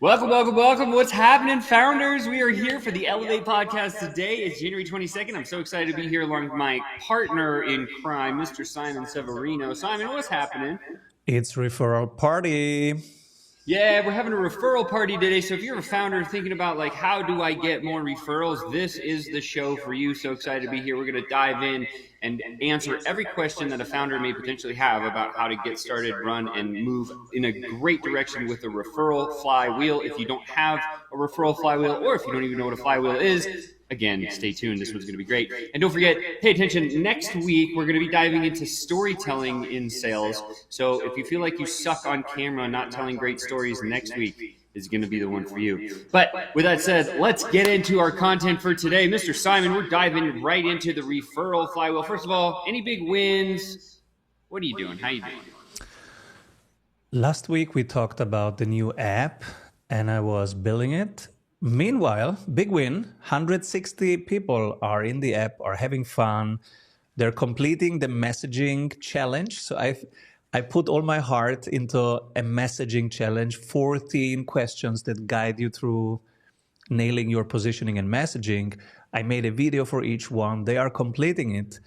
Welcome, welcome, welcome. What's happening, founders? We are here for the Elevate podcast today. It's January 22nd. I'm so excited to be here along with my partner in crime, Mr. Simon Severino. Simon, what's happening? It's referral party. Yeah, we're having a referral party today. So if you're a founder thinking about like, how do I get more referrals? This is the show for you. So excited to be here. We're going to dive in and answer every question that a founder may potentially have about how to get started, run, and move in a great direction with a referral flywheel. If you don't have a referral flywheel, or if you don't even know what a flywheel is, again, stay tuned. This one's going to be great. And don't forget, pay attention. Next week, we're going to be diving into storytelling in sales. So if you feel like you suck on camera, not telling great stories, next week is going to be the one for you. But with that said, let's get into our content for today. Mr. Simon, we're diving right into the referral flywheel. First of all, any big wins? What are you doing? How you doing? Last week, we talked about the new app, and I was building it. Meanwhile, big win, 160 people are in the app, are having fun. They're completing the messaging challenge. So I put all my heart into a messaging challenge, 14 questions that guide you through nailing your positioning and messaging. I made a video for each one. They are completing it.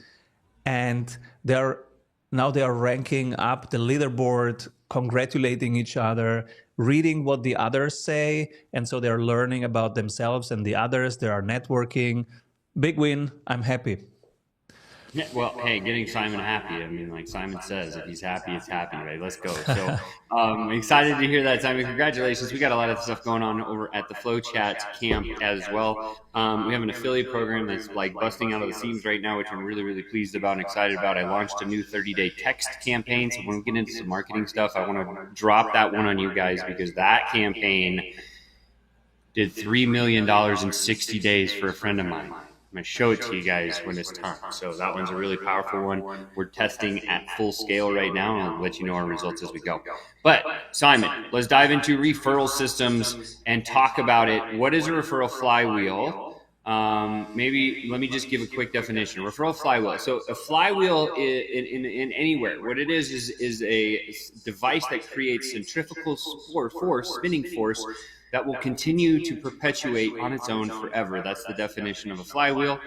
And now they are ranking up the leaderboard, congratulating each other, reading what the others say. And so they're learning about themselves and the others. They are networking. Big win. I'm happy. Yeah, well, hey, getting Simon happy. I mean, like Simon says, if he's happy, it's happy, right? Let's go. So excited to hear that, Simon. Congratulations. We got a lot of stuff going on over at the Flow Chat camp as well. We have an affiliate program that's like busting out of the seams right now, which I'm really, really pleased about and excited about. I launched a new 30-day text campaign. So when we get into some marketing stuff, I want to drop that one on you guys because that campaign did $3 million in 60 days for a friend of mine. I'm going to show it to you guys when it's time. So that one's a really powerful one. We're testing at full scale right now, and I'll let you know our results as we go. But Simon, let's dive into referral systems and talk about it. What is a referral flywheel? Maybe let me just give a quick definition. Referral flywheel. So a flywheel in anywhere, what it is a device that creates centrifugal force, spinning force, that will continue to perpetuate on its own forever. That's the definition of a flywheel.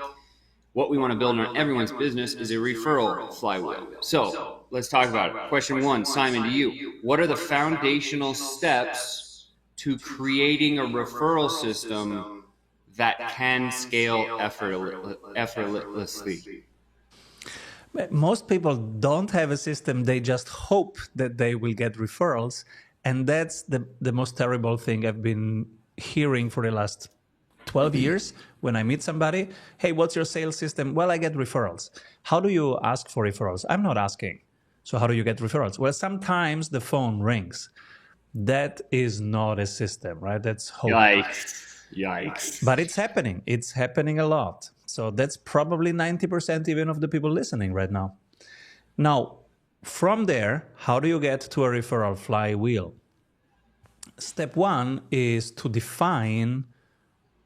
What we want to build in everyone's business is a referral flywheel. So let's talk about it. Question one, Simon, to you. What are the foundational steps to creating a referral system that can scale effortlessly? Most people don't have a system. They just hope that they will get referrals. And that's the most terrible thing I've been hearing for the last 12 years. When I meet somebody, hey, what's your sales system? Well, I get referrals. How do you ask for referrals? I'm not asking. So how do you get referrals? Well, sometimes the phone rings. That is not a system, right? That's hope. Yikes. But it's happening. It's happening a lot. So that's probably 90% even of the people listening right now. Now, from there, how do you get to a referral flywheel? Step one is to define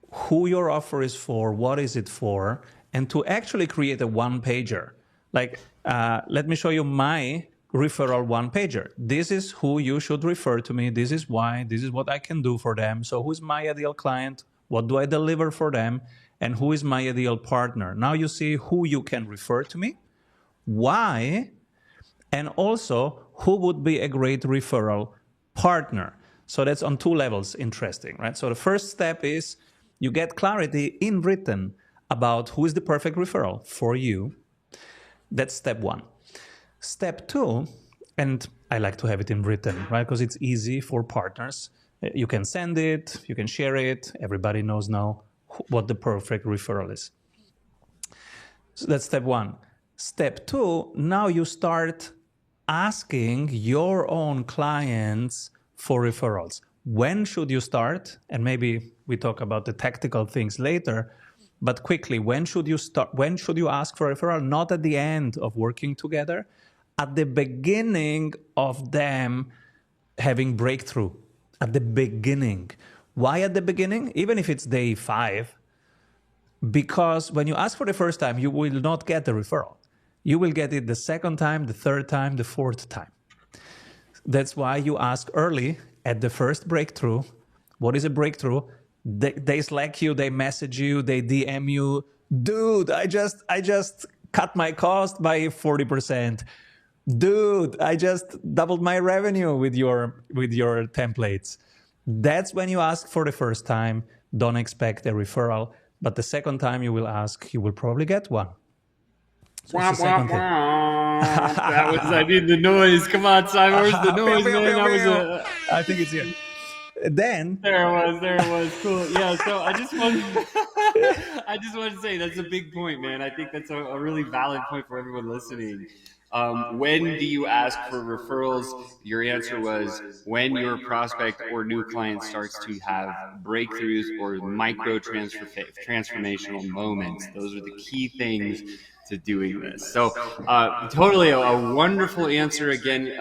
who your offer is for, what is it for, and to actually create a one-pager. Like, let me show you my referral one-pager. This is who you should refer to me. This is why. This is what I can do for them. So who's my ideal client? What do I deliver for them? And who is my ideal partner? Now you see who you can refer to me, why, and also who would be a great referral partner. So that's on two levels interesting, right? So the first step is you get clarity in written about who is the perfect referral for you. That's step one. Step two, and I like to have it in written, right? Because it's easy for partners. You can send it, you can share it. Everybody knows now what the perfect referral is. So that's step one. Step two, now you start asking your own clients for referrals. When should you start? And maybe we talk about the tactical things later, but quickly, when should you start? When should you ask for a referral? Not at the end of working together, at the beginning of them having breakthrough, at the beginning. Why at the beginning? Even if it's day 5, because when you ask for the first time, you will not get the referral. You will get it the second time, the third time, the fourth time. That's why you ask early at the first breakthrough, What is a breakthrough? They Slack you, they message you, they DM you, dude, I just cut my cost by 40%. Dude, I just doubled my revenue with your templates. That's when you ask for the first time. Don't expect a referral, but the second time you will ask, you will probably get one. So it's the second thing. That was, I need the noise. Come on, Simon, where's the noise, man? That was a... I think it's here. Then there it was. Cool. Yeah. So I just want to say that's a big point, man. I think that's a really valid point for everyone listening. When do you ask for referrals? Your answer was when your prospect or new client starts to have breakthroughs or micro transformational moments. Those are the key things to doing this. So totally a wonderful answer. Again,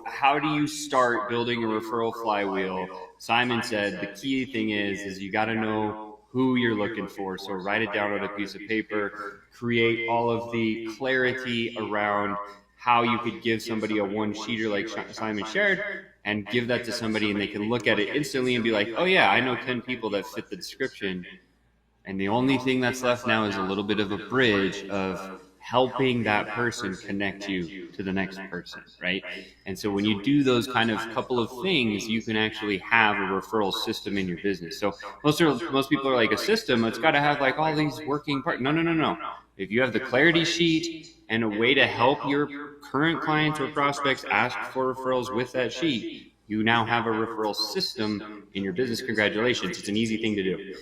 how do you start building a referral flywheel? Simon said the key thing is you got to know who you're looking for. So write it down on a piece of paper, create all of the clarity around how you could give somebody a one-sheeter like Simon shared and give that to somebody and they can look at it instantly and be like, oh yeah, I know 10 people that fit the description. And the only thing that's left now is a little bit of a bridge of helping that person connect you to the next person, right? And so when you do those kind of couple of things, you can actually have a referral system in your business. So most people are like, a system, it's got to have like all these working parts. No. If you have the clarity sheet and a way to help your current clients or prospects ask for referrals with that sheet, you now have a referral system in your business. Congratulations. It's an easy thing to do.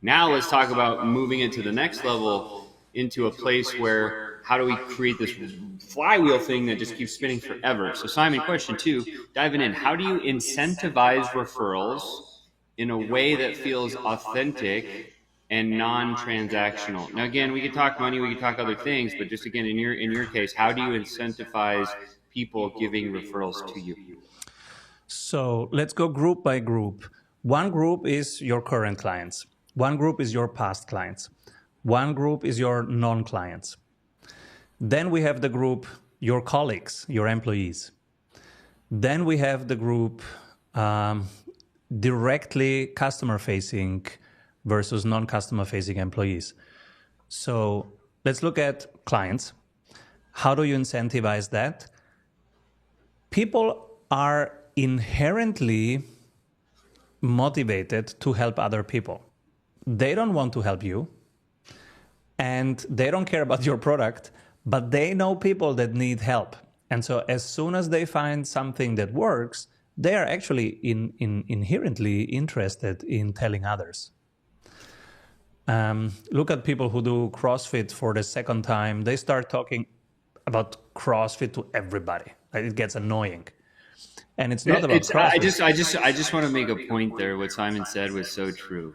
Now let's talk about moving it to the next level, into a place where how do we create this flywheel thing that just keeps spinning forever? So Simon, question 2, diving in, how do you incentivize referrals in a way that feels authentic and non-transactional? Now again, we could talk money, we could talk other things, but just again, in your case, how do you incentivize people giving referrals to you? So let's go group by group. One group is your current clients. One group is your past clients. One group is your non-clients. Then we have the group, your colleagues, your employees. Then we have the group directly customer-facing versus non-customer-facing employees. So let's look at clients. How do you incentivize that? People are inherently motivated to help other people. They don't want to help you, and they don't care about your product, but they know people that need help. And so as soon as they find something that works, they are actually inherently interested in telling others. Look at people who do CrossFit for the second time. They start talking about CrossFit to everybody. It gets annoying. And it's not about CrossFit. I just want to make a point there. What Simon said was so true.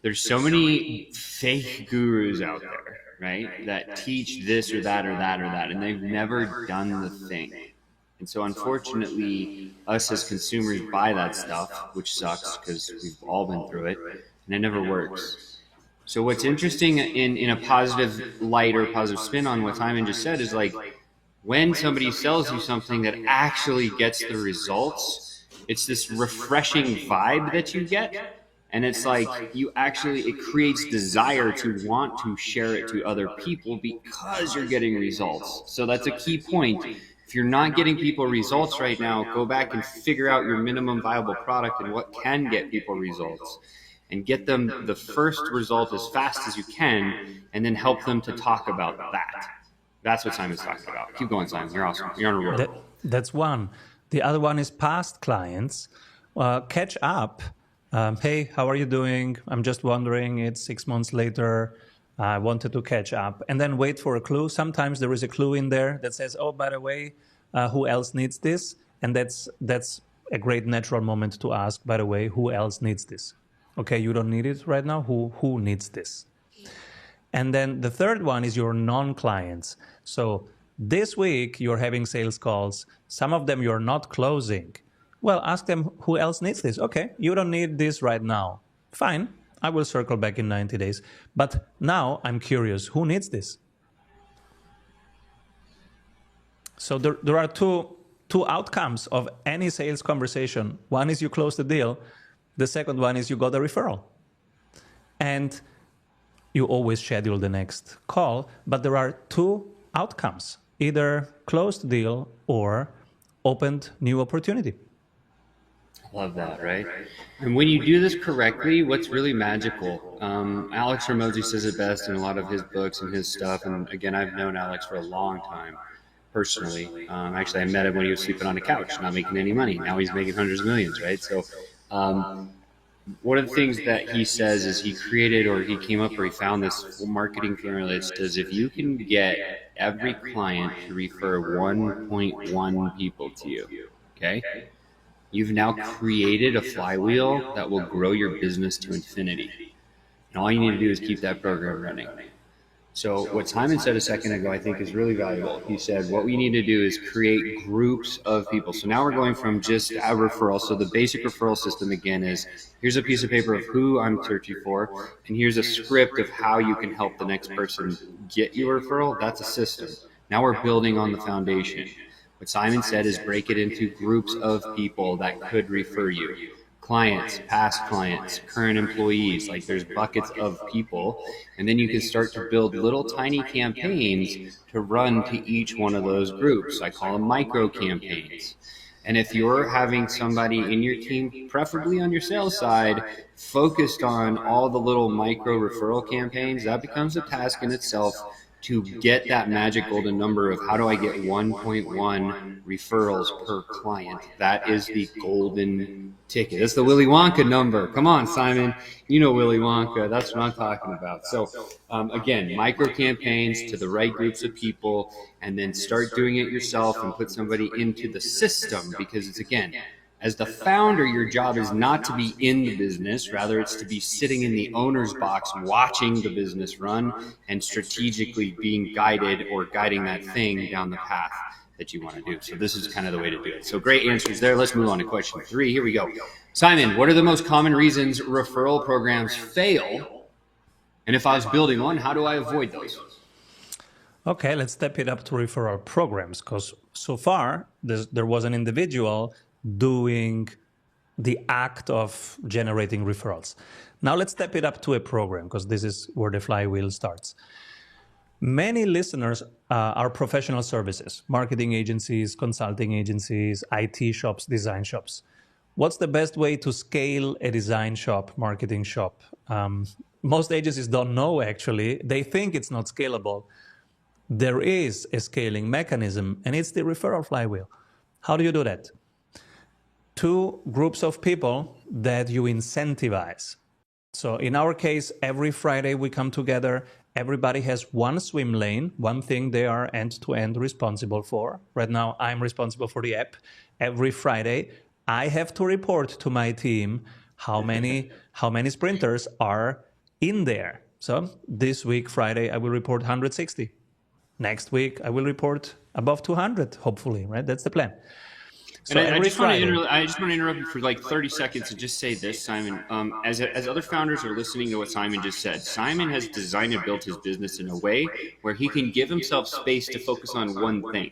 There's so many fake gurus out there, right, that teach this or that or that or that, and they've never done the thing. And so unfortunately, us as consumers buy that stuff, which sucks because we've all been through it, and it never works. So what's interesting in a positive light or positive spin on what Simon just said is like, when somebody sells you something that actually gets the results, it's this refreshing vibe that you get. And it's like it creates desire to want to share it to other people because you're getting results. So that's a key point. If you're not getting people results right now, go back and figure out your minimum viable product and what can get people results. And get them the first result as fast as you can, and then help them to talk about that. That's what Simon's talking about. Keep going, Simon. You're awesome. You're on a roll. That's one. The other one is past clients. Catch up. Hey, how are you doing? I'm just wondering, it's 6 months later. I wanted to catch up. And then wait for a clue. Sometimes there is a clue in there that says, oh, by the way, who else needs this? And that's a great natural moment to ask, by the way, who else needs this? Okay, you don't need it right now. Who needs this? And then the third one is your non-clients. So this week you're having sales calls. Some of them you're not closing. Well, ask them who else needs this. Okay, you don't need this right now. Fine, I will circle back in 90 days. But now I'm curious, who needs this? So there are two outcomes of any sales conversation. One is you close the deal. The second one is you got a referral. And you always schedule the next call, but there are two outcomes, either closed deal or opened new opportunity. Love that, right? And when you do this correctly, what's really magical, Alex Ramosi says it best in a lot of his books and his stuff. And again, I've known Alex for a long time personally. Actually, I met him when he was sleeping on a couch, not making any money. Now he's making hundreds of millions, right? So, one of the things that he says is he created or he came up or he found this marketing formula that says if you can get every client to refer 1.1 people to you, okay? You've now created a flywheel that will grow your business to infinity. And all you need to do is keep that program running. So what Simon said a second ago, I think is really valuable. He said, what we need to do is create groups of people. So now we're going from just a referral. So the basic referral system again is, here's a piece of paper of who I'm searching for, and here's a script of how you can help the next person get your referral. That's a system. Now we're building on the foundation. What Simon said is break it into groups of people that could refer you. Clients, past clients, current employees, like there's buckets of people. And then you can start to build little tiny campaigns to run to each one of those groups. I call them micro campaigns. And if you're having somebody in your team, preferably on your sales side, focused on all the little micro referral campaigns, that becomes a task in itself to get that magic golden number of how do I get 1.1 referrals per client. That is the golden ticket. That's the Willy Wonka number. Come on, Simon. You know Willy Wonka. That's what I'm talking about. So again, micro campaigns to the right groups of people, and then start doing it yourself and put somebody into the system, because it's, again, as the founder, your job is not to be in the business. Rather, it's to be sitting in the owner's box, watching the business run and strategically being guided or guiding that thing down the path that you want to do. So this is kind of the way to do it. So great answers there. Let's move on to question 3. Here we go. Simon, what are the most common reasons referral programs fail? And if I was building one, how do I avoid those? Okay, let's step it up to referral programs, because so far there was an individual doing the act of generating referrals. Now let's step it up to a program, because this is where the flywheel starts. Many listeners are professional services, marketing agencies, consulting agencies, IT shops, design shops. What's the best way to scale a design shop, marketing shop? Most agencies don't know, actually. They think it's not scalable. There is a scaling mechanism, and it's the referral flywheel. How do you do that? 2 groups of people that you incentivize. So in our case, every Friday we come together. Everybody has one swim lane, one thing they are end-to-end responsible for. Right now, I'm responsible for the app. Every Friday, I have to report to my team how many sprinters are in there. So this week, Friday, I will report 160. Next week, I will report above 200, hopefully, right? That's the plan. So and I just want to interrupt you for like 30 seconds and just say this, Simon. As other founders are listening to what Simon just said, Simon has designed and built his business in a way where he can give himself space to focus on one thing.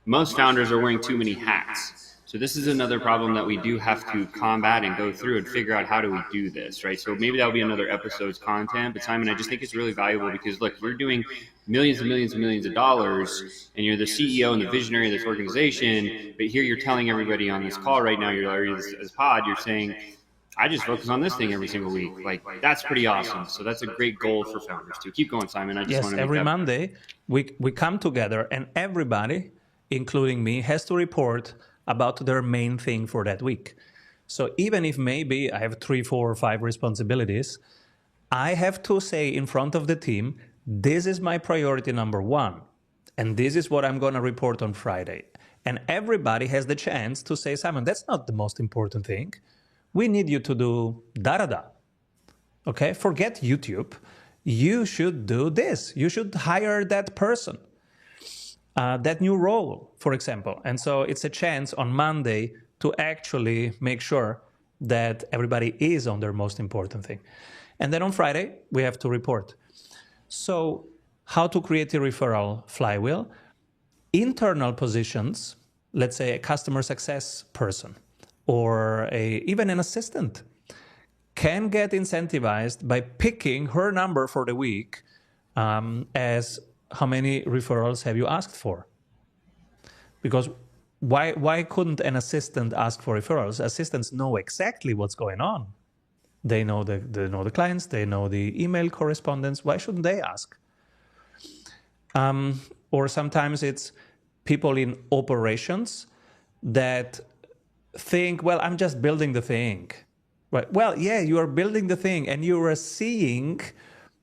Most founders are wearing too many hats. So this is another problem that we do have to combat and go through and figure out how do we do this, right? So maybe that'll be another episode's content. But Simon, I just think it's really valuable because, look, you're doing millions and millions and millions of dollars, and you're the CEO and the visionary of this organization. But here you're telling everybody on this call right now, this pod, you're saying, I just focus on this thing every single week. Like, that's pretty awesome. So that's a great goal for founders too. Keep going, Simon. I just want to every Monday we come together, and everybody, including me, has to report about their main thing for that week. So even if maybe I have 3, 4, or 5 responsibilities, I have to say in front of the team, this is my priority number 1, and this is what I'm going to report on Friday. And everybody has the chance to say, Simon, that's not the most important thing. We need you to do da-da-da. Okay, forget YouTube. You should do this. You should hire that person. That new role, for example. And so it's a chance on Monday to actually make sure that everybody is on their most important thing. And then on Friday, we have to report. So how to create a referral flywheel? Internal positions, let's say a customer success person or even an assistant. can get incentivized by picking her number for the week as how many referrals have you asked for? Because why couldn't an assistant ask for referrals? Assistants know exactly what's going on. They know the clients, they know the email correspondence. Why shouldn't they ask? Or sometimes it's people in operations that think, well, I'm just building the thing. Right? Well, yeah, you are building the thing and you are seeing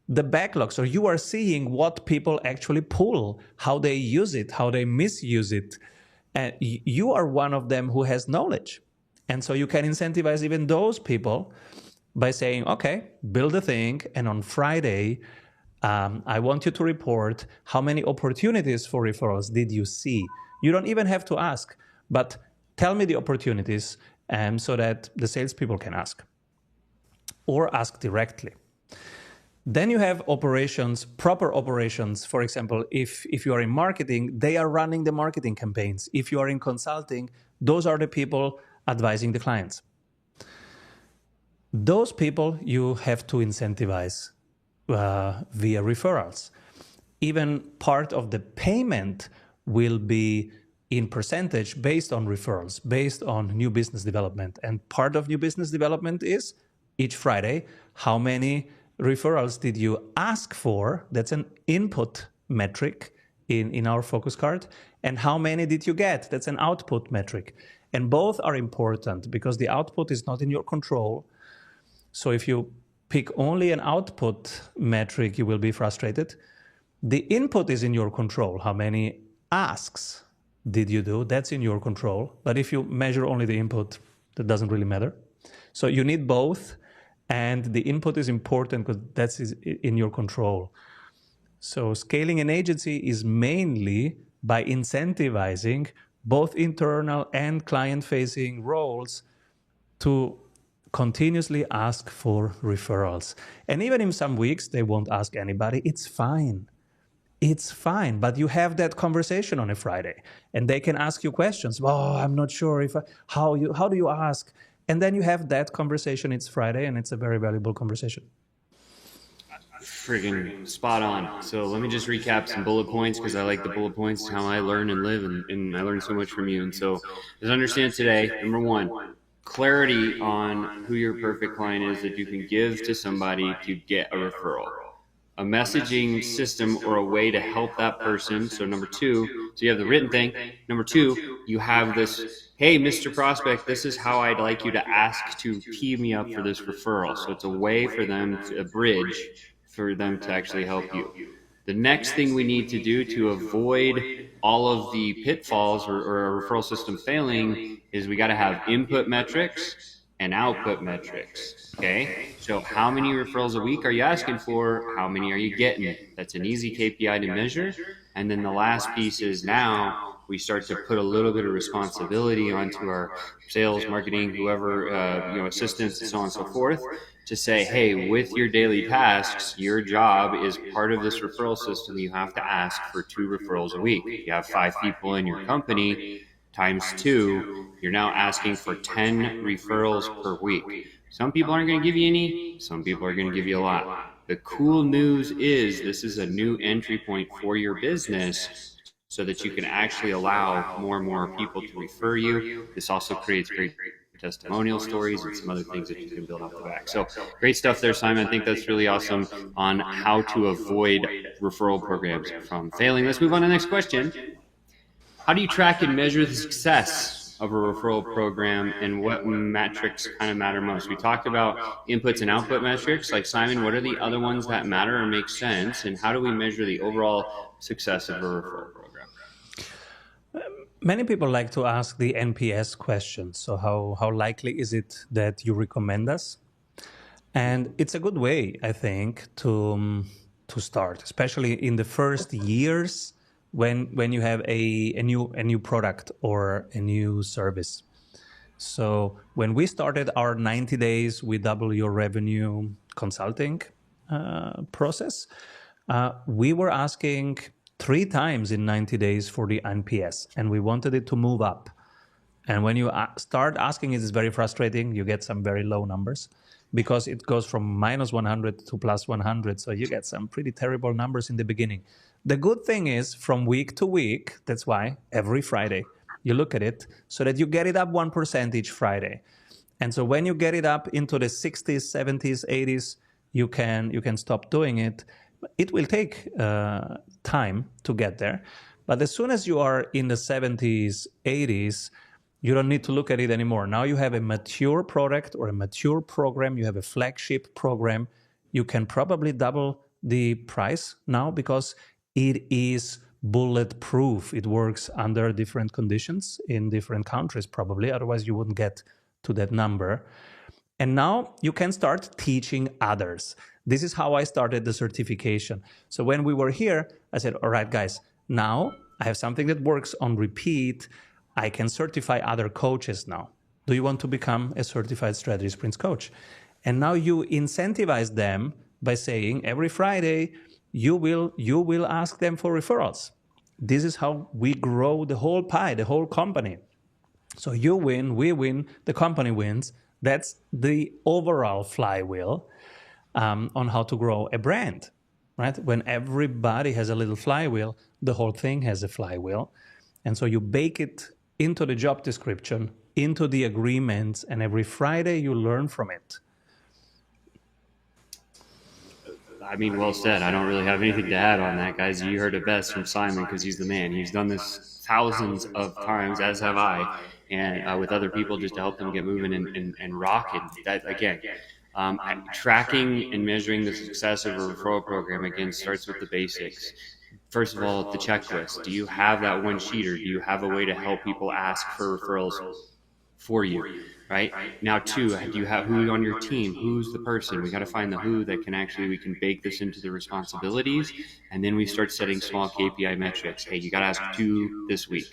the backlog. So you are seeing what people actually pull, how they use it, how they misuse it. And you are one of them who has knowledge. And so you can incentivize even those people by saying, okay, build a thing. And on Friday, I want you to report how many opportunities for referrals did you see. You don't even have to ask, but tell me the opportunities so that the salespeople can ask or ask directly. Then you have operations, proper operations. For example, if you are in marketing, they are running the marketing campaigns. If you are in consulting, those are the people advising the clients. Those people you have to incentivize via referrals. Even part of the payment will be in percentage based on referrals, based on new business development. And part of new business development is each Friday, how many referrals did you ask for? That's an input metric in our focus card. And how many did you get? That's an output metric. And both are important because the output is not in your control. So if you pick only an output metric, you will be frustrated. The input is in your control. How many asks did you do? That's in your control. But if you measure only the input, that doesn't really matter. So you need both. And the input is important because that's in your control. So scaling an agency is mainly by incentivizing both internal and client-facing roles to continuously ask for referrals. And even in some weeks, they won't ask anybody. It's fine. It's fine. But you have that conversation on a Friday. And they can ask you questions. Oh, I'm not sure how do you ask? And then you have that conversation. It's Friday, and it's a very valuable conversation. Friggin' spot on. So let me just recap some bullet points because I like the bullet points, how I learn and live, and I learned so much from you. And so, as I understand today, number one, clarity on who your perfect client is that you can give to somebody to get a referral. A messaging system or a way to help that person. So number two, so you have the written thing. Number two, you have this, hey, Mr. Prospect, this is how I'd like you to ask to tee me up for this referral. So it's a way for them to, a bridge for them to actually help you. The next thing we need to do to avoid all of the pitfalls or a referral system failing is we got to have input metrics and output metrics. Okay, so how many referrals a week are you asking for? How many are you getting? That's an easy KPI to measure. And then the last piece is now we start to put a little bit of responsibility onto our sales, marketing, whoever, assistants, and so on and so forth, to say, hey, with your daily tasks, your job is part of this referral system. You have to ask for 2 referrals a week. You have 5 people in your company, times 2, you're now asking for 10 referrals per week. Some people aren't going to give you any. Some people are going to give you a lot. The cool news is this is a new entry point for your business so that you can actually allow more and more people to refer you. This also creates great testimonial stories and some other things that you can build off the back. So great stuff there, Simon. I think that's really awesome on how to avoid referral programs from failing. Let's move on to the next question. How do you track and measure the success of a referral program, and what metrics kind of matter most? We talked about inputs and output metrics. Like, Simon, what are the other ones that matter or make sense, and how do we measure the overall success of a referral program? Many people like to ask the NPS question. So how likely is it that you recommend us? And it's a good way, I think, to start, especially in the first years when you have a new product or a new service. So when we started our 90 days, we double your revenue consulting process, we were asking 3 times in 90 days for the NPS, and we wanted it to move up. And when you start asking it, it's very frustrating. You get some very low numbers because it goes from minus 100 to plus 100. So you get some pretty terrible numbers in the beginning. The good thing is from week to week, that's why every Friday you look at it so that you get it up 1% each Friday. And so when you get it up into the 60s, 70s, 80s, you can stop doing it. It will take time to get there. But as soon as you are in the 70s, 80s, you don't need to look at it anymore. Now you have a mature product or a mature program. You have a flagship program. You can probably double the price now because it is bulletproof. It works under different conditions in different countries, probably. Otherwise, you wouldn't get to that number. And now you can start teaching others. This is how I started the certification. So when we were here, I said, all right, guys, now I have something that works on repeat. I can certify other coaches now. Do you want to become a certified strategy sprints coach? And now you incentivize them by saying every Friday, you will ask them for referrals. This is how we grow the whole pie, the whole company. So you win, we win, the company wins. That's the overall flywheel on how to grow a brand, right? When everybody has a little flywheel, the whole thing has a flywheel. And so you bake it into the job description, into the agreements, and every Friday you learn from it. I mean, well said. I don't really have anything to add on that, guys. You heard it best from Simon because he's the man. He's done this thousands of times, as have I, and with other people just to help them get moving and rocking. That again, tracking and measuring the success of a referral program again starts with the basics. First of all, the checklist. Do you have that one sheeter? Do you have a way to help people ask for referrals for you? Right now, two, do you have who on your team? Who's the person? We got to find the who that can actually, we can bake this into the responsibilities. And then we start setting small KPI metrics. Hey, you got to ask 2 this week,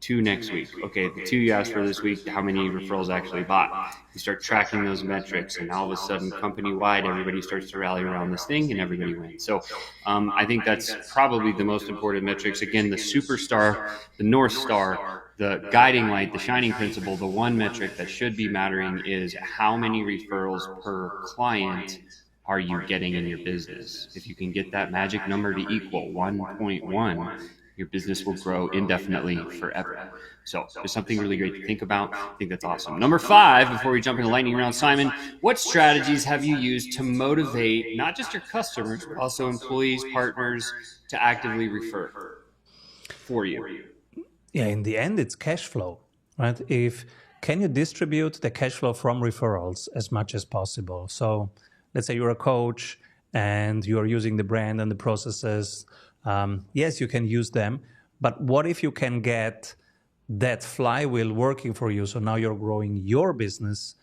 2 next week. Okay, the 2 you asked for this week, how many referrals actually bought? You start tracking those metrics, and all of a sudden, company-wide, everybody starts to rally around this thing, and everybody wins. So I think that's probably the most important metrics. Again, the superstar, the North Star, the guiding light, the shining principle, the one metric that should be mattering is how many referrals per client are you getting in your business. If you can get that magic number to equal 1.1, your business will grow indefinitely forever. So there's something really great to think about. I think that's awesome. Number 5, before we jump into lightning round, Simon, what strategies have you used to motivate not just your customers, but also employees, partners to actively refer for you? Yeah, in the end, it's cash flow, right? Can you distribute the cash flow from referrals as much as possible? So let's say you're a coach and you're using the brand and the processes. Yes, you can use them, but what if you can get that flywheel working for you? So now you're growing your business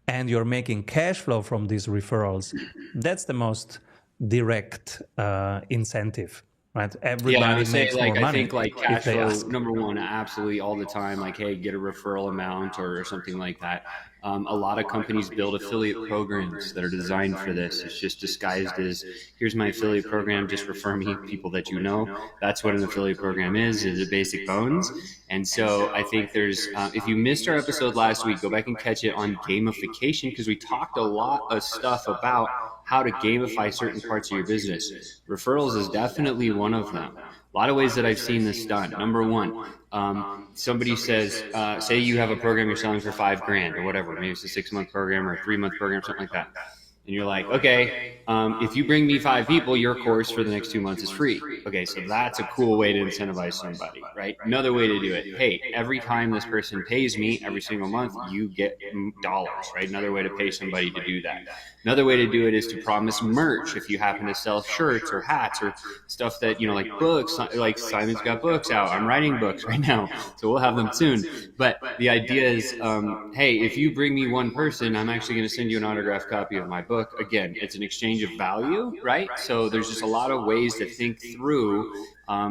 and you're making cash flow from these referrals. That's the most direct incentive. Right? Everybody makes more money. I think like cash flow, number one, absolutely all the time. Like, hey, get a referral amount or something like that. A lot of companies build affiliate programs that are designed for this. It's just disguised as, here's my affiliate program, just refer me people that you know. That's what an affiliate program is the basic bones. And so I think there's, if you missed our episode last week, go back and catch it on gamification, because we talked a lot of stuff about how to gamify certain parts of your business. Referrals is definitely one of them. A lot of ways that I've seen this done. Number one, somebody says, say you have a program you're selling for $5,000 or whatever. Maybe it's a 6-month program or a 3-month program, something like that. And you're like, okay, if you bring me 5 people, your course for the next 2 months is free. Okay, so that's a cool way to incentivize somebody, right? Another way to do it, hey, every time this person pays me every single month, you get dollars, right? Another way to pay somebody to do that. Another way to do it is to promise merch. If you happen to sell shirts or hats or stuff that, like books, like Simon's got books out. I'm writing books right now, so we'll have them soon. But the idea is, hey, if you bring me one person, I'm actually going to send you an autographed copy of my book. Again, it's an exchange of value, right? So there's just a lot of ways to think through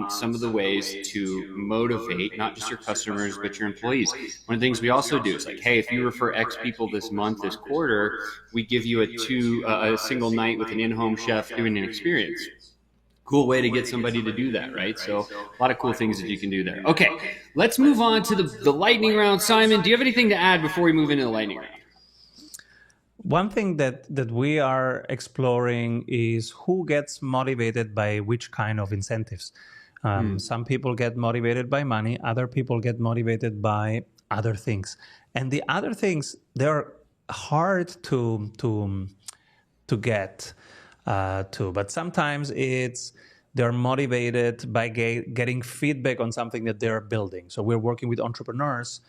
some of the ways to motivate not just your customers, but your employees. One of the things we also do is like, hey, if you refer X people this month, this quarter, we give you a single night with an in-home chef doing an experience. Cool way to get somebody to do that, right? So a lot of cool things that you can do there. Okay, let's move on to the lightning round. Simon, do you have anything to add before we move into the lightning round? One thing that we are exploring is who gets motivated by which kind of incentives. Some people get motivated by money, other people get motivated by other things. And the other things, they're hard to get to, but sometimes they're motivated by getting feedback on something that they're building. So we're working with entrepreneurs.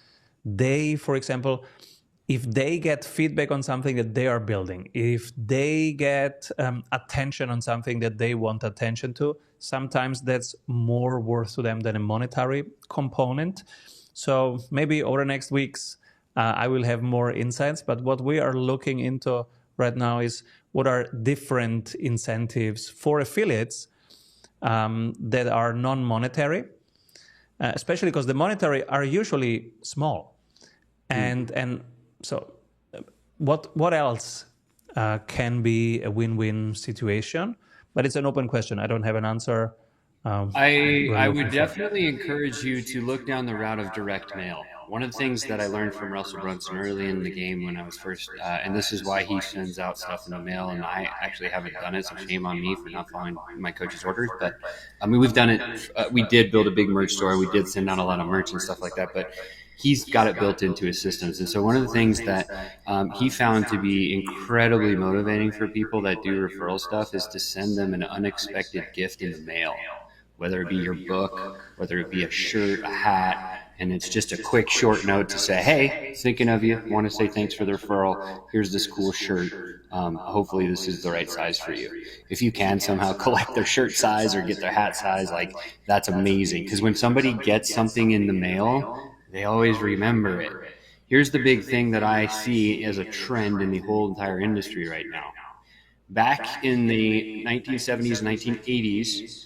They, for example, if they get feedback on something that they are building, if they get attention on something that they want attention to, sometimes that's more worth to them than a monetary component. So maybe over the next weeks, I will have more insights. But what we are looking into right now is what are different incentives for affiliates that are non-monetary, especially because the monetary are usually small. And so what else can be a win-win situation? But it's an open question. I don't have an answer. I would definitely encourage you to look down the route of direct mail. One of the things that I learned from Russell Brunson early in the game when I was first, and this is why he sends out stuff in the mail, and I actually haven't done it, so shame on me for not following my coach's orders. But I mean, we've done it. We did build a big merch store. We did send out a lot of merch and stuff like that, but he's got it built into his systems. And so one of the things that he found to be incredibly motivating for people that do referral stuff is to send them an unexpected gift in the mail, whether it be your book, whether it be a shirt, a hat, and it's just a quick short note to say, hey, thinking of you, want to say thanks for the referral. Here's this cool shirt. Hopefully this is the right size for you. If you can somehow collect their shirt size or get their hat size, like that's amazing. Because when somebody gets something in the mail, they always remember it. Here's the big thing that I see as a trend in the whole entire industry right now. Back in the 1970s, 1980s,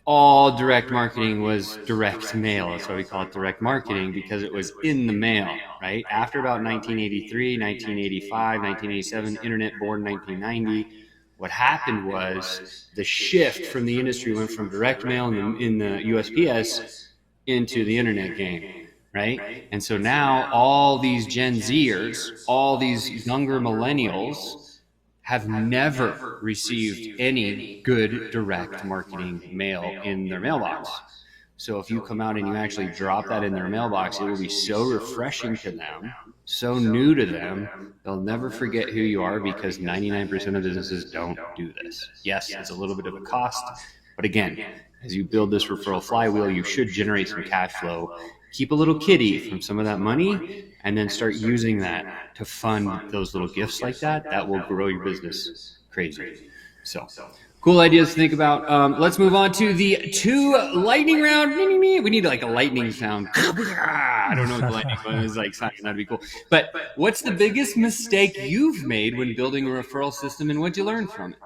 all direct marketing was direct mail. That's why we call it direct marketing, because it was in the mail, right? After about 1983, 1985, 1987, internet born 1990, what happened was the shift from the industry went from direct mail in the USPS into the internet game, right? And so now all these Gen Zers, all these younger millennials have never received any good direct marketing mail in their mailbox. So if you come out and you actually drop that in their mailbox, it will be so refreshing to them, so new to them, they'll never forget who you are, because 99% of businesses don't do this. Yes, it's a little bit of a cost, but again, as you build this referral flywheel, you should generate some cash flow. Keep a little kitty from some of that money, and then start using that to fund those little gifts like that. That will grow your business crazy. So cool ideas to think about. Let's move on to the two lightning round. We need like a lightning sound. I don't know what the lightning one is like. That'd be cool. But what's the biggest mistake you've made when building a referral system, and what'd you learn from it?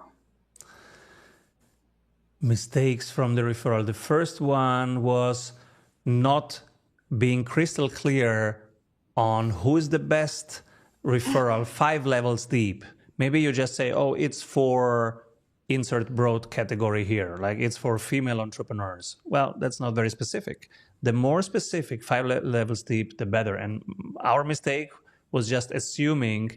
Mistakes from the referral. The first one was not being crystal clear on who is the best referral 5 levels deep. Maybe you just say, oh, it's for insert broad category here, like it's for female entrepreneurs. Well, that's not very specific. The more specific 5 levels deep, the better. And our mistake was just assuming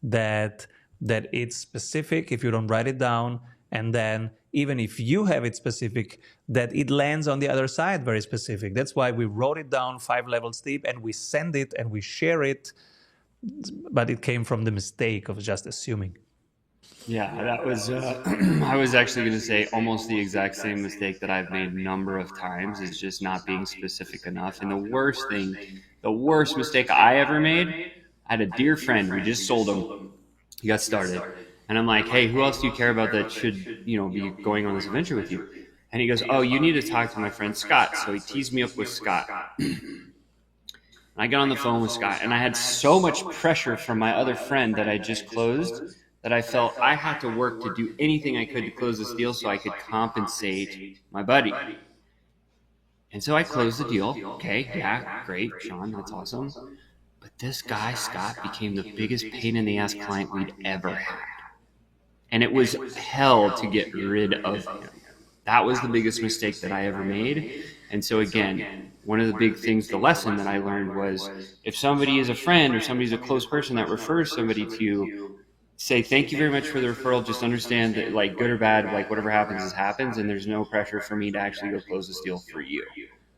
that it's specific if you don't write it down, and then even if you have it specific, that it lands on the other side very specific. That's why we wrote it down 5 levels deep, and we send it and we share it, but it came from the mistake of just assuming. Yeah, that was, I was actually going to say almost the exact same mistake that I've made a number of times, is just not being specific enough. And the worst mistake I ever made, I had a dear friend, we just sold him, he got started. And I'm like, hey, who else do you care about that should, be going on this adventure with you? And he goes, oh, you need to talk to my friend Scott. So he teased me up with Scott. I got on the phone with Scott, and I had so much pressure from my other friend that I just closed that I felt I had to work to do anything I could to close this deal so I could compensate my buddy. And so I closed the deal. Okay, yeah, great, Sean, that's awesome. But this guy, Scott, became the biggest pain in the ass client we'd ever had. And it was hell to get rid of him. That was the biggest mistake that I ever made. And so again, one of the big things, the lesson that I learned was, if somebody is a friend or somebody's a close person that refers somebody to you, say thank you very much for the referral. Just understand that, like, good or bad, like whatever happens happens, and there's no pressure for me to actually go close this deal for you,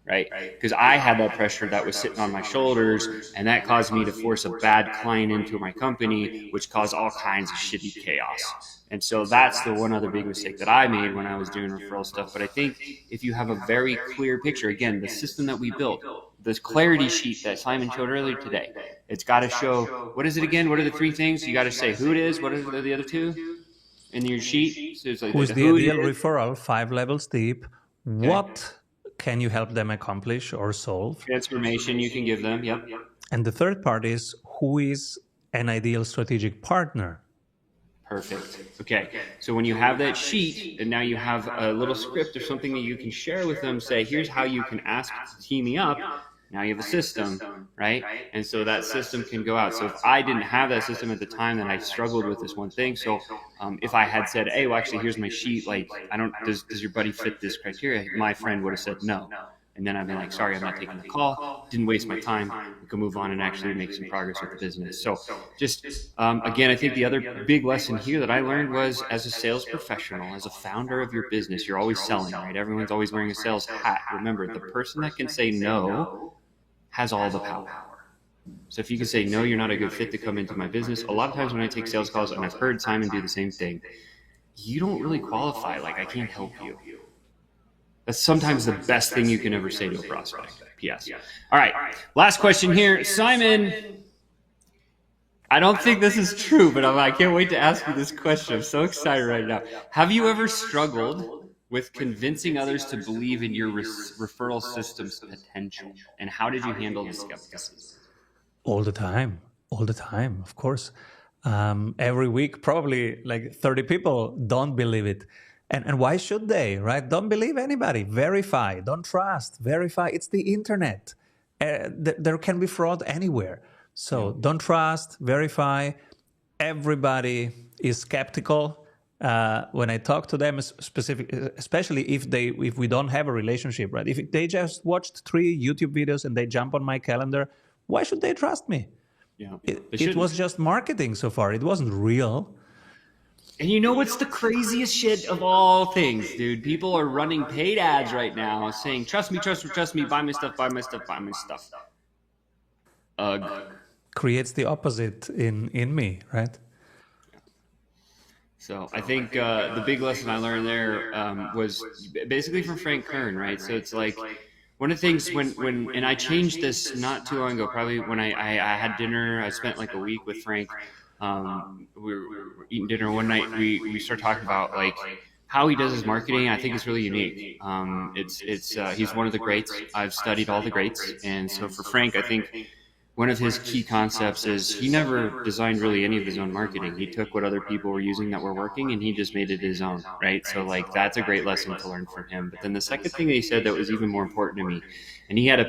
right? Because I had that pressure that was sitting on my shoulders, and that caused me to force a bad client into my company, which caused all kinds of shitty chaos. And so that's the one other big mistake that I made when I was doing referral stuff. But I think if you have a very clear picture, again, the system that we built, this clarity sheet that Simon showed earlier today, it's got to show, what is it again? What are the three things? You got to say who it is. What are the other two in your sheet? So it's like who's the ideal referral, 5 levels deep. Okay. What can you help them accomplish or solve? Transformation you can give them. Yep. And the third part is, who is an ideal strategic partner? Perfect. Okay. So when you have that sheet, and now you have a little script or something that you can share with them, say, here's how you can ask to team me up. Now you have a system, right? And so that system can go out. So if I didn't have that system at the time, then I struggled with this one thing. So if I had said, hey, well, actually, here's my sheet. Like, does your buddy fit this criteria? My friend would have said no. And then I'd be like, sorry, I'm not taking the call. Didn't waste my time. We can move on and actually make some progress with the business. So just, again, I think the other big lesson here that I learned was, as a sales professional, as a founder of your business, you're always selling, right? Everyone's always wearing a sales hat. Remember, the person that can say no has all the power. So if you can say, no, you're not a good fit to come into my business. A lot of times when I take sales calls, and I've heard Simon do the same thing, you don't really qualify. Like, I can't help you. That's sometimes the best thing you can ever say to a prospect. P.S. All right. Last question here. Simon, I don't think this is true, but I can't wait to ask you this question. I'm so excited right now. Have you ever struggled with convincing others to believe in your referral system's potential? And how did you handle the skepticism? All the time, of course. Every week, probably like 30 people don't believe it. And why should they, right? Don't believe anybody. Verify. Don't trust. Verify. It's the internet. There can be fraud anywhere. So don't trust. Verify. Everybody is skeptical. When I talk to them, especially if we don't have a relationship, right? If they just watched 3 YouTube videos and they jump on my calendar, why should they trust me? Yeah, it was just marketing so far. It wasn't real. And you know what's the craziest shit of all things, dude? People are running paid ads right now saying, trust me, buy my stuff, buy my stuff, buy my stuff. Creates the opposite in me, right? So I think the big lesson I learned there was basically from Frank Kern, right? So it's like, one of the things when and I changed this not too long ago, probably when I had dinner, I spent like a week with Frank. We were eating dinner one night. We started talking about like how he does his marketing. I think it's really unique. He's one of the greats. I've studied all the greats, and so for Frank, I think one of his key concepts is he never designed really any of his own marketing. He took what other people were using that were working and he just made it his own, right? So like that's a great lesson to learn from him. But then the second thing that he said that was even more important to me, and he had a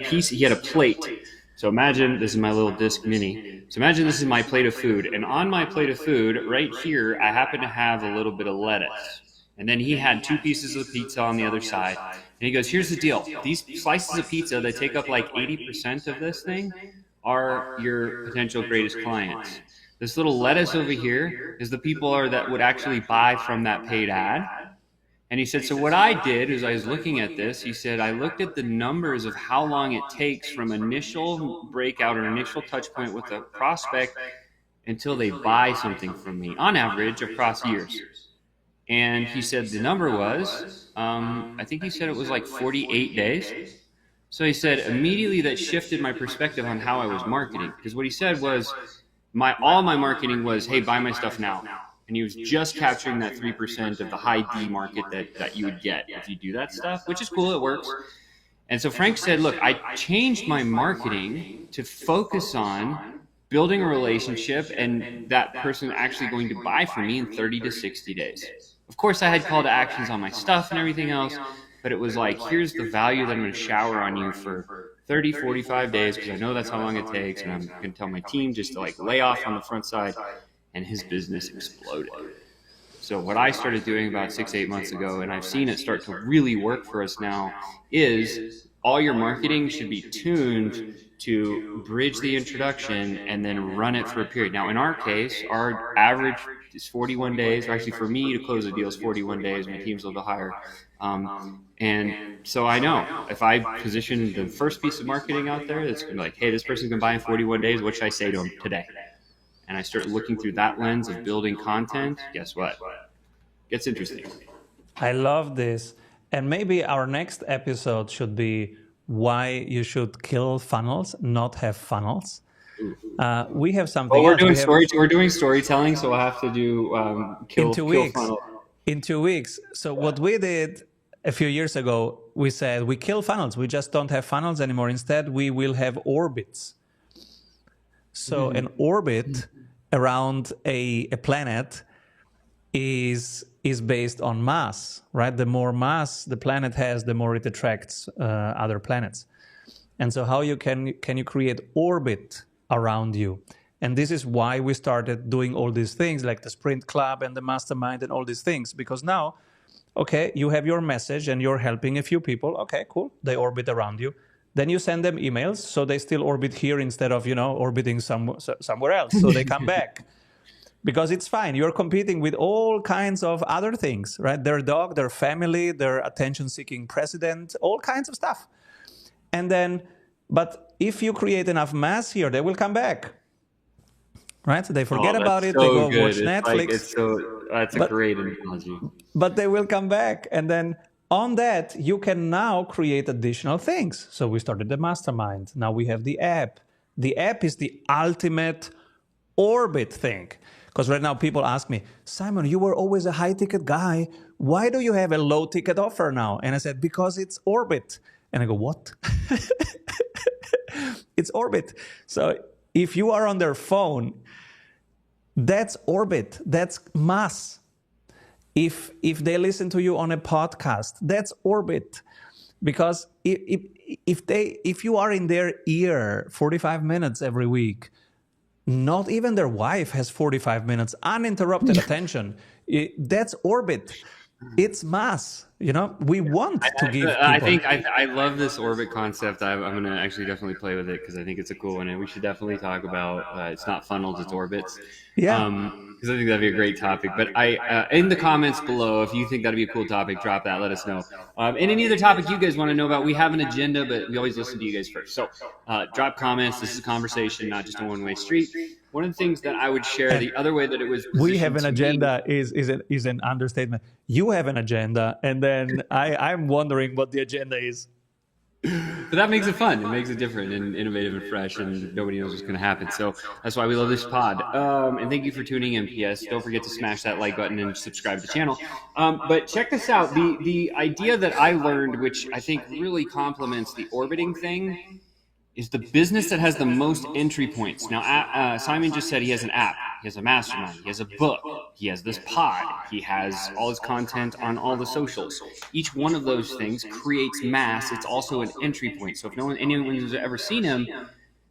plate. So imagine, this is my little disc mini. So imagine this is my plate of food, and on my plate of food right here, I happen to have a little bit of lettuce. And then he had 2 pieces of pizza on the other side. And he goes, here's the deal. These slices of pizza, they take up like 80% of this thing, are your potential greatest clients. This little lettuce over here is the people that would actually buy from that paid ad. And he said, so what I did is I was looking at this. He said, I looked at the numbers of how long it takes from initial breakout or initial touch point with a prospect until they buy something from me, on average, across years. And he said the number was, I think he said it was like 48 days. So he said, immediately that shifted my perspective on how I was marketing. Because what he said was, all my marketing was, hey, buy my stuff now. And he was just capturing that 3% of the high D market that you would get if you do that stuff, which is cool, it works. And so Frank said, look, I changed my marketing to focus on building a relationship and that person actually going to buy from me in 30 to 60 days. Of course, I had call to actions on my stuff and everything else, but it was like, here's the value that I'm going to shower on you for 30, 45 days, because I know that's how long it takes, and I'm going to tell my team just to like lay off on the front side, and his business exploded. So what I started doing about 6, 8 months ago, and I've seen it start to really work for us now, is all your marketing should be tuned to bridge the introduction and then run it for a period. Now, in our case, our average is 41 days, or actually for me to close a deal is 41 days. My team's a little higher. And so I know if I position the first piece of marketing out there, that's going to be like, hey, this person can buy in 41 days. What should I say to them today? And I start looking through that lens of building content. Guess what? Gets interesting. I love this. And maybe our next episode should be why you should kill funnels, not have funnels. We have something we're else. Doing we're doing storytelling, so we'll have to do kill funnel. In 2 weeks. So what we did a few years ago, we said we kill funnels. We just don't have funnels anymore. Instead, we will have orbits. So an orbit around a planet is based on mass, right? The more mass the planet has, the more it attracts other planets. And so how can you create orbit around you? And this is why we started doing all these things like the Sprint Club and the Mastermind and all these things. Because now, okay, you have your message and you're helping a few people. Okay, cool. They orbit around you. Then you send them emails, so they still orbit here instead of, orbiting somewhere else. So they come back. Because it's fine. You're competing with all kinds of other things, right? Their dog, their family, their attention-seeking president, all kinds of stuff. And then, but if you create enough mass here, they will come back. Right? They forget about it. So they go good. watch Netflix. That's a great analogy. But they will come back. And then on that, you can now create additional things. So we started the mastermind. Now we have the app. The app is the ultimate orbit thing. Because right now people ask me, Simon, you were always a high-ticket guy. Why do you have a low-ticket offer now? And I said, because it's orbit. And I go, what? It's orbit. So if you are on their phone, that's orbit. That's mass. If they listen to you on a podcast, that's orbit. Because if you are in their ear 45 minutes every week, not even their wife has 45 minutes uninterrupted attention. That's orbit. It's mass. We want to give people. I love this orbit concept. I'm going to actually definitely play with it because I think it's a cool one, and we should definitely talk about. It's not funnels, it's orbits. Yeah. Because I think that'd be a great topic. But in the comments below, if you think that'd be a cool topic, drop that. Let us know. And any other topic you guys want to know about, we have an agenda, but we always listen to you guys first. So drop comments. This is a conversation, not just a one-way street. One of the things that I would share, the other way that it was, we have an agenda is an understatement. You have an agenda, and then I'm wondering what the agenda is. But that makes it fun. It makes it different and innovative and fresh, and nobody knows what's going to happen. So that's why we love this pod. And thank you for tuning in, PS. Don't forget to smash that like button and subscribe to the channel. But check this out. The idea that I learned, which I think really complements the orbiting thing, is the business that has the most entry points. Now, Simon just said he has an app, he has a mastermind, he has a book, he has this pod, he has all his content on all the socials. Each one of those things creates mass. It's also an entry point. So if anyone who's ever seen him,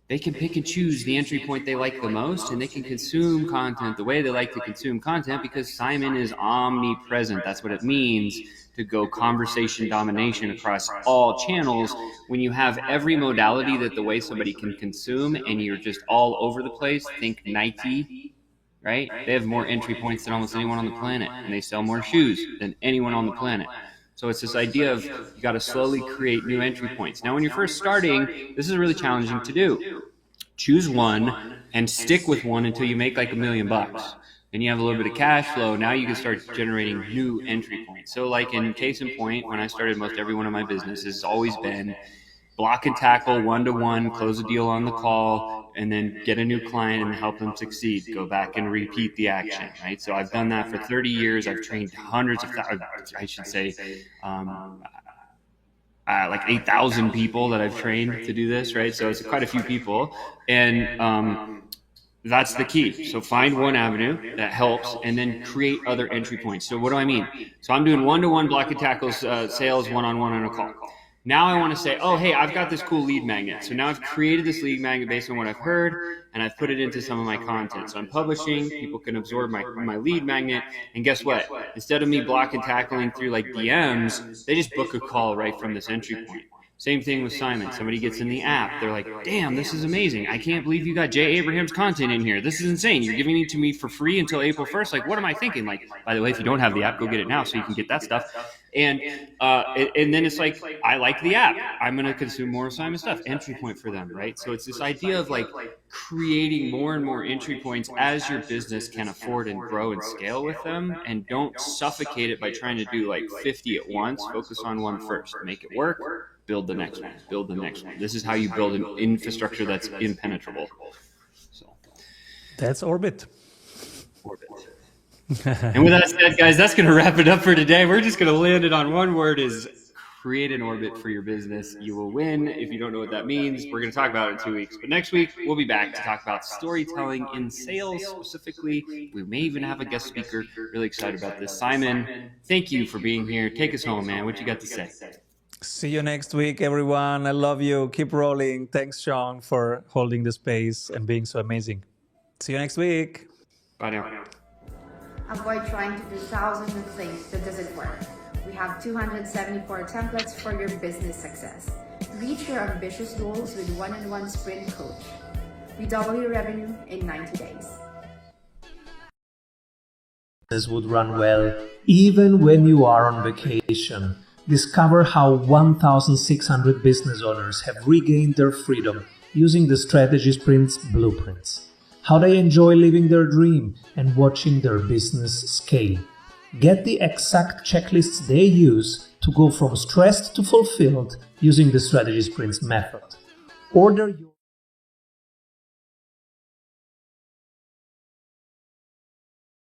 they can pick and choose the entry point they like the most, and they can consume content the way they like to consume content because Simon is omnipresent. That's what it means to go conversation domination across all channels. When you have every modality that the way somebody can consume and you're just all over the place, think Nike, right? They have more entry points than almost anyone on the planet, and they sell more shoes than anyone on the planet. So it's this idea of you got to slowly create new entry points. Now, when you're first starting, this is really challenging to do. Choose one and stick with one until you make like $1 million. Then you have a little bit of cash flow. Now you can start generating new entry points. So like in case in point, when I started most every one of my businesses, it's always been block and tackle, one-to-one, close a deal on the call, and then get a new client and help them succeed. Go back and repeat the action, right? So I've done that for 30 years. I've trained hundreds of, I should say, like 8,000 people that I've trained to do this, right? So it's quite a few people. And that's the key. So find one avenue that helps and then create other entry points. So what do I mean? So I'm doing one-to-one block and tackles sales one-on-one on a call. Now I want to say, oh, hey, I've got this cool lead magnet. So now I've created this lead magnet based on what I've heard, and I've put it into some of my content. So I'm publishing, people can absorb my lead magnet, and guess what? Instead of me block and tackling through like DMs, they just book a call right from this entry point. Same thing with Simon. Somebody gets in the app. They're like, damn, this is amazing. I can't believe you got Jay Abraham's content in here. This is insane. You're giving it to me for free until April 1st. Like, what am I thinking? Like, by the way, if you don't have the app, go get it now so you can get that stuff. And then it's like, I like the app. I'm going to consume more of Simon's stuff. Entry point for them, right? So it's this idea of like creating more and more entry points as your business can afford and grow and scale with them. And don't suffocate it by trying to do like 50 at once. Focus on one first. Make it work. Build the next one. Build the next one. This is how you build an infrastructure that's impenetrable. So that's Orbit. And with that said, guys, that's going to wrap it up for today. We're just going to land it on one word: is create an orbit for your business. You will win. If you don't know what that means, we're going to talk about it in 2 weeks. But next week, we'll be back to talk about storytelling in sales specifically. We may even have a guest speaker. Really excited about this. Simon, thank you for being here. Take us home, man. What you got to say? See you next week, everyone. I love you. Keep rolling. Thanks, Sean, for holding the space and being so amazing. See you next week. Bye now. Avoid trying to do thousands of things that doesn't work. We have 274 templates for your business success. Reach your ambitious goals with one-on-one sprint coach. We double your revenue in 90 days. This would run well even when you are on vacation. Discover how 1,600 business owners have regained their freedom using the Strategy Sprints blueprints. How they enjoy living their dream and watching their business scale. Get the exact checklists they use to go from stressed to fulfilled using the Strategy Sprints method. Order your